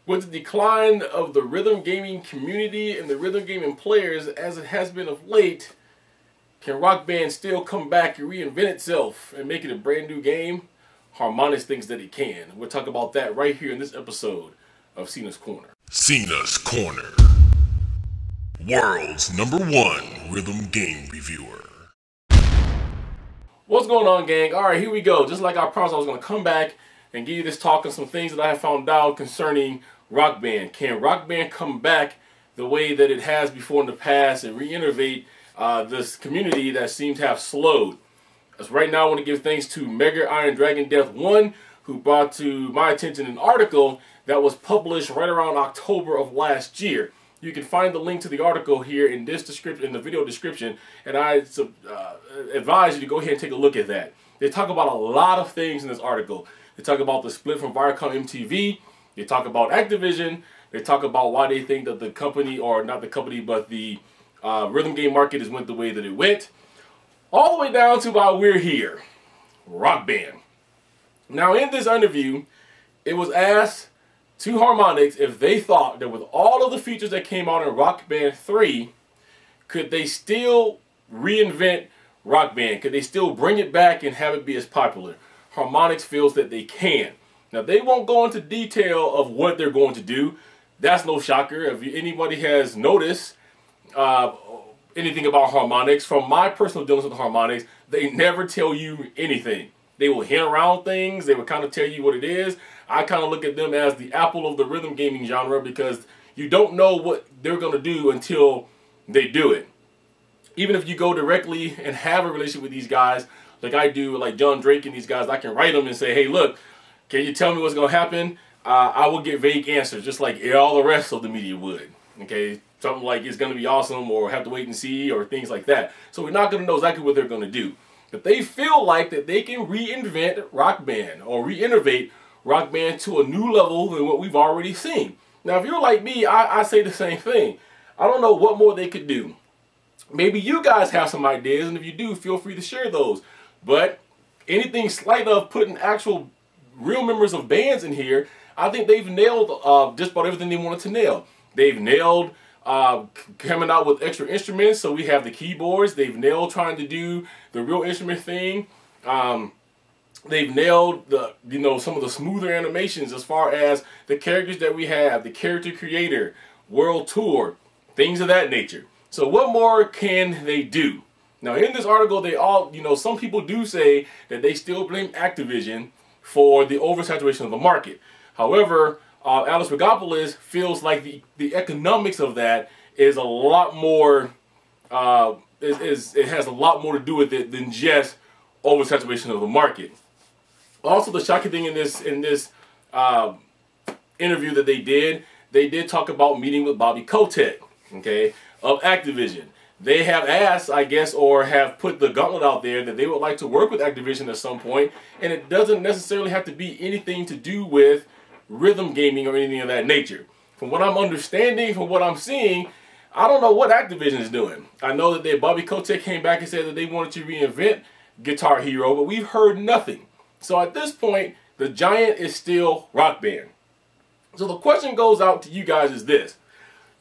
With the decline of the rhythm gaming community and the rhythm gaming players as it has been of late, can Rock Band still come back and reinvent itself and make it a brand new game? Harmonix thinks that it can. We'll talk about that right here in this episode of Cena's Corner. Cena's Corner, world's #1 rhythm game reviewer. What's going on, gang? Alright, here we go. Just like I promised, I was going to come back and give you this talk on some things that I have found out concerning Rock Band. Can Rock Band come back the way that it has before in the past and re-innovate this community that seems to have slowed? As right now, I want to give thanks to Mega Iron Dragon Death 1, who brought to my attention an article that was published right around October of last year. You can find the link to the article here in this description, in the video description, and I advise you to go ahead and take a look at that. They talk about a lot of things in this article. They talk about the split from Viacom MTV. They talk about Activision. They talk about why they think that the company, or not the company, but the rhythm game market has went the way that it went. All the way down to why we're here, Rock Band. Now, in this interview, it was asked to Harmonix if they thought that with all of the features that came out in Rock Band 3, could they still reinvent Rock Band? Could they still bring it back and have it be as popular? Harmonix feels that they can. Now, they won't go into detail of what they're going to do. That's no shocker. If anybody has noticed anything about Harmonix, from my personal dealings with Harmonix, they never tell you anything. They will hint around things. They will kind of tell you what it is. I kind of look at them as the Apple of the rhythm gaming genre, because you don't know what they're going to do until they do it. Even if you go directly and have a relationship with these guys, like I do, like John Drake and these guys, I can write them and say, hey, look, can you tell me what's going to happen? I will get vague answers, just like all the rest of the media would. Okay, something like it's going to be awesome, or have to wait and see, or things like that. So we're not going to know exactly what they're going to do. But they feel like that they can reinvent Rock Band, or re-innovate Rock Band to a new level than what we've already seen. Now, if you're like me, I say the same thing. I don't know what more they could do. Maybe you guys have some ideas, and if you do, feel free to share those. But anything slight of putting actual real members of bands in here, I think they've nailed just about everything they wanted to nail. They've nailed coming out with extra instruments, so we have the keyboards. They've nailed trying to do the real instrument thing. They've nailed some of the smoother animations as far as the characters that we have, the character creator, world tour, things of that nature. So what more can they do? Now, in this article, they all, some people do say that they still blame Activision for the oversaturation of the market. However, Alice Regopoulos feels like the economics of that is a lot more, it has a lot more to do with it than just oversaturation of the market. Also, the shocking thing in this interview that they did talk about meeting with Bobby Kotick, okay, of Activision. They have asked, I guess, or have put the gauntlet out there that they would like to work with Activision at some point, and it doesn't necessarily have to be anything to do with rhythm gaming or anything of that nature. From what I'm understanding, from what I'm seeing, I don't know what Activision is doing. I know that Bobby Kotick came back and said that they wanted to reinvent Guitar Hero, but we've heard nothing. So at this point, the giant is still Rock Band. So the question goes out to you guys is this.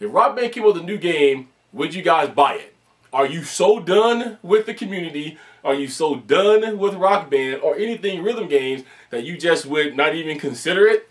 If Rock Band came with a new game, would you guys buy it? Are you so done with the community? Are you so done with Rock Band or anything rhythm games that you just would not even consider it?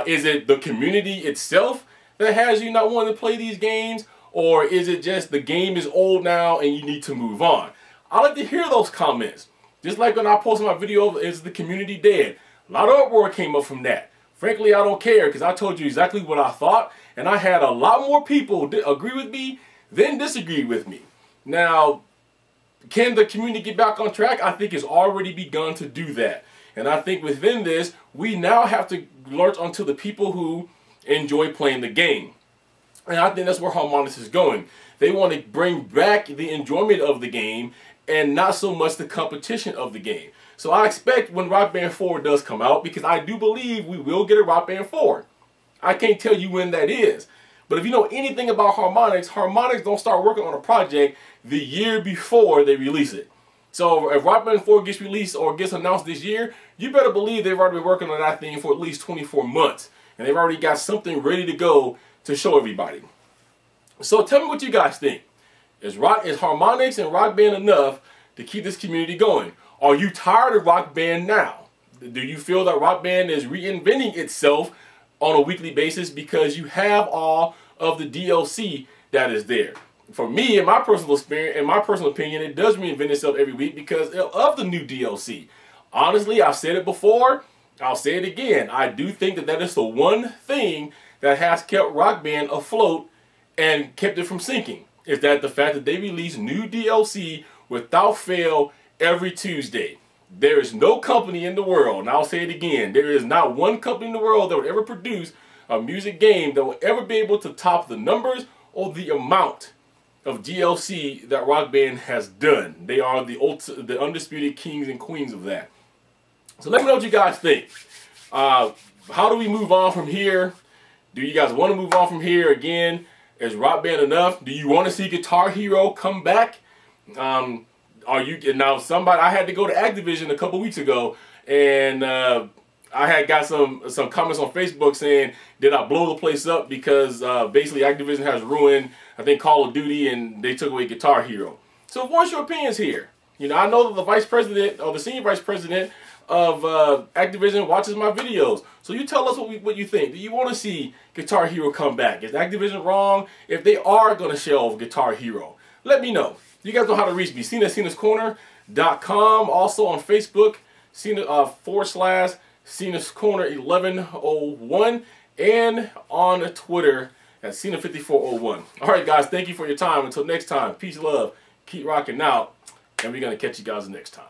Is it the community itself that has you not wanting to play these games? Or is it just the game is old now and you need to move on? I like to hear those comments. Just like when I posted my video of Is the Community Dead? A lot of uproar came up from that. Frankly, I don't care, because I told you exactly what I thought, and I had a lot more people agree with me than disagree with me. Now, can the community get back on track? I think it's already begun to do that. And I think within this, we now have to latch onto the people who enjoy playing the game. And I think that's where Harmonix is going. They want to bring back the enjoyment of the game and not so much the competition of the game. So I expect when Rock Band 4 does come out, because I do believe we will get a Rock Band 4. I can't tell you when that is. But if you know anything about Harmonix, Harmonix don't start working on a project the year before they release it. So if Rock Band 4 gets released or gets announced this year, you better believe they've already been working on that thing for at least 24 months. and they've already got something ready to go to show everybody. So tell me what you guys think. Is Harmonix and Rock Band enough to keep this community going? Are you tired of Rock Band now? Do you feel that Rock Band is reinventing itself on a weekly basis because you have all of the DLC that is there? For me, in my personal experience, in my personal opinion, it does reinvent itself every week because of the new DLC. Honestly, I've said it before, I'll say it again. I do think that that is the one thing that has kept Rock Band afloat and kept it from sinking. Is that the fact that they release new DLC without fail every Tuesday. There is no company in the world, and I'll say it again, there is not one company in the world that would ever produce a music game that will ever be able to top the numbers or the amount of DLC that Rock Band has done. They are the undisputed kings and queens of that. So let me know what you guys think. How do we move on from here? Do you guys want to move on from here again? Is Rock Band enough? Do you want to see Guitar Hero come back? Are you now? I had to go to Activision a couple weeks ago, and I had got some comments on Facebook saying, did I blow the place up because basically Activision has ruined, I think, Call of Duty, and they took away Guitar Hero. So voice your opinions here. You know, I know that the vice president or the senior vice president of Activision watches my videos. So you tell us what you think. Do you want to see Guitar Hero come back? Is Activision wrong if they are going to shelve Guitar Hero? Let me know. You guys know how to reach me. Cenascorner.com. Also on Facebook, /Cena's Corner 1101. And on Twitter at Cena5401. All right, guys. Thank you for your time. Until next time, peace, love. Keep rocking out. And we're going to catch you guys next time.